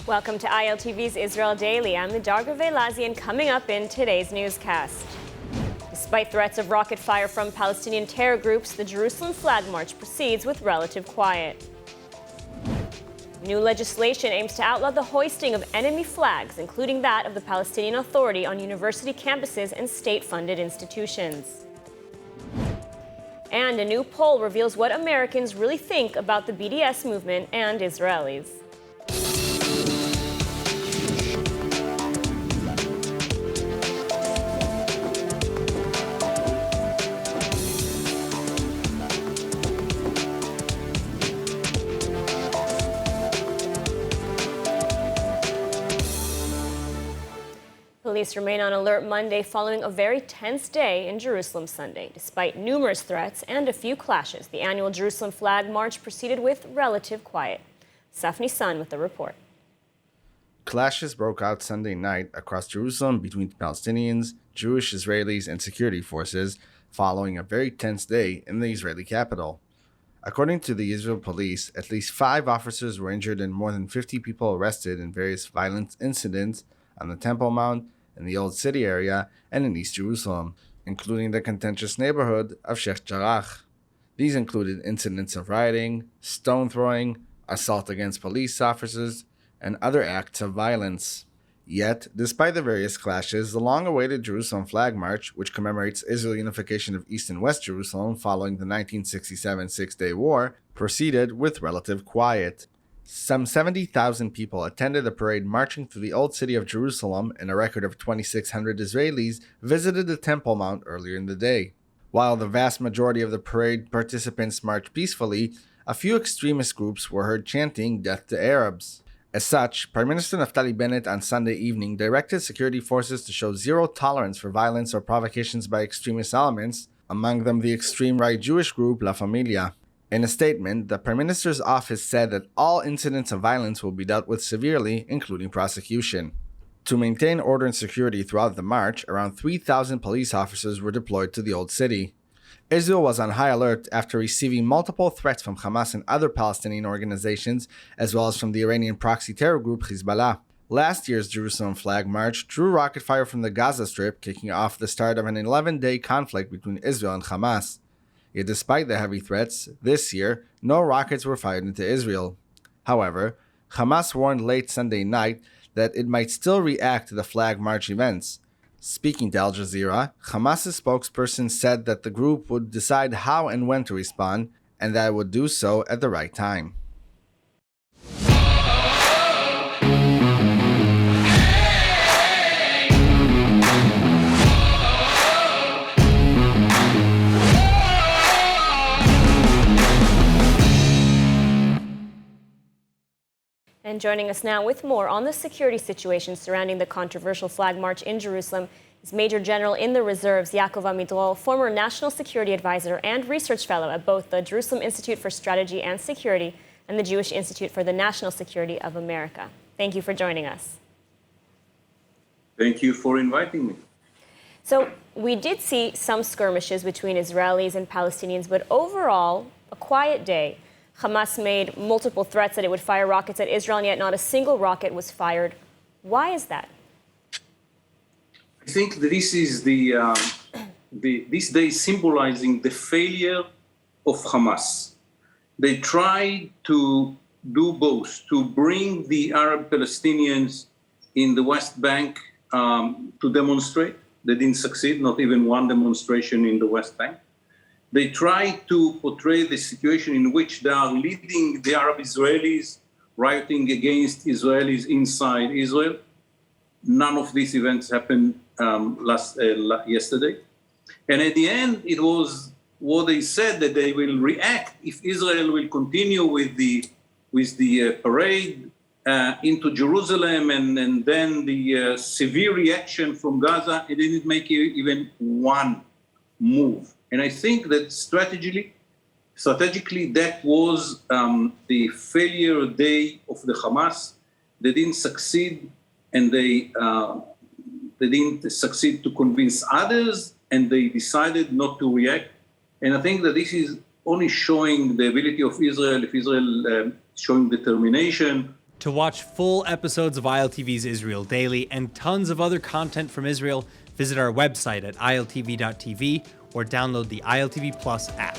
Welcome to ILTV's Israel Daily. I'm Darga Velazi, and coming up in today's newscast. Despite threats of rocket fire from Palestinian terror groups, the Jerusalem flag march proceeds with relative quiet. New legislation aims to outlaw the hoisting of enemy flags, including that of the Palestinian Authority, on university campuses and state-funded institutions. And a new poll reveals what Americans really think about the BDS movement and Israelis. Police remain on alert Monday following a very tense day in Jerusalem Sunday. Despite numerous threats and a few clashes, the annual Jerusalem flag march proceeded with relative quiet. Safni Sun with the report. Clashes broke out Sunday night across Jerusalem between Palestinians, Jewish Israelis, and security forces following a very tense day in the Israeli capital. According to the Israel police, at least 5 officers were injured and more than 50 people arrested in various violent incidents on the Temple Mount, in the Old City area, and in East Jerusalem, including the contentious neighborhood of Sheikh Jarrah. These included incidents of rioting, stone throwing, assault against police officers, and other acts of violence. Yet, despite the various clashes, the long-awaited Jerusalem Flag March, which commemorates Israel unification of East and West Jerusalem following the 1967 Six-Day War, proceeded with relative quiet. Some 70,000 people attended the parade marching through the Old City of Jerusalem, and a record of 2,600 Israelis visited the Temple Mount earlier in the day. While the vast majority of the parade participants marched peacefully, a few extremist groups were heard chanting "Death to Arabs." As such, Prime Minister Naftali Bennett on Sunday evening directed security forces to show zero tolerance for violence or provocations by extremist elements, among them the extreme right Jewish group La Familia. In a statement, the Prime Minister's office said that all incidents of violence will be dealt with severely, including prosecution. To maintain order and security throughout the march, around 3,000 police officers were deployed to the Old City. Israel was on high alert after receiving multiple threats from Hamas and other Palestinian organizations, as well as from the Iranian proxy terror group Hezbollah. Last year's Jerusalem Flag March drew rocket fire from the Gaza Strip, kicking off the start of an 11-day conflict between Israel and Hamas. Yet despite the heavy threats, this year, no rockets were fired into Israel. However, Hamas warned late Sunday night that it might still react to the Flag March events. Speaking to Al Jazeera, Hamas's spokesperson said that the group would decide how and when to respond, and that it would do so at the right time. And joining us now with more on the security situation surrounding the controversial flag march in Jerusalem is Major General in the Reserves Yaakov Amidrol, former National Security Advisor and Research Fellow at both the Jerusalem Institute for Strategy and Security and the Jewish Institute for the National Security of America. Thank you for joining us. Thank you for inviting me. So we did see some skirmishes between Israelis and Palestinians, but overall, a quiet day. Hamas made multiple threats that it would fire rockets at Israel, and yet not a single rocket was fired. Why is that? I think that this is this day symbolizing the failure of Hamas. They tried to do both, to bring the Arab Palestinians in the West Bank to demonstrate. They didn't succeed, not even one demonstration in the West Bank. They try to portray the situation in which they are leading the Arab Israelis rioting against Israelis inside Israel. None of these events happened yesterday. And at the end, it was what they said, that they will react if Israel will continue with the parade into Jerusalem, and then the severe reaction from Gaza. It didn't make even one move. And I think that strategically, that was the failure day of the Hamas. They didn't succeed, and they didn't succeed to convince others, and they decided not to react. And I think that this is only showing the ability of Israel, if Israel showing determination To watch full episodes of ILTV's Israel Daily and tons of other content from Israel, visit our website at iltv.tv or download the ILTV Plus app.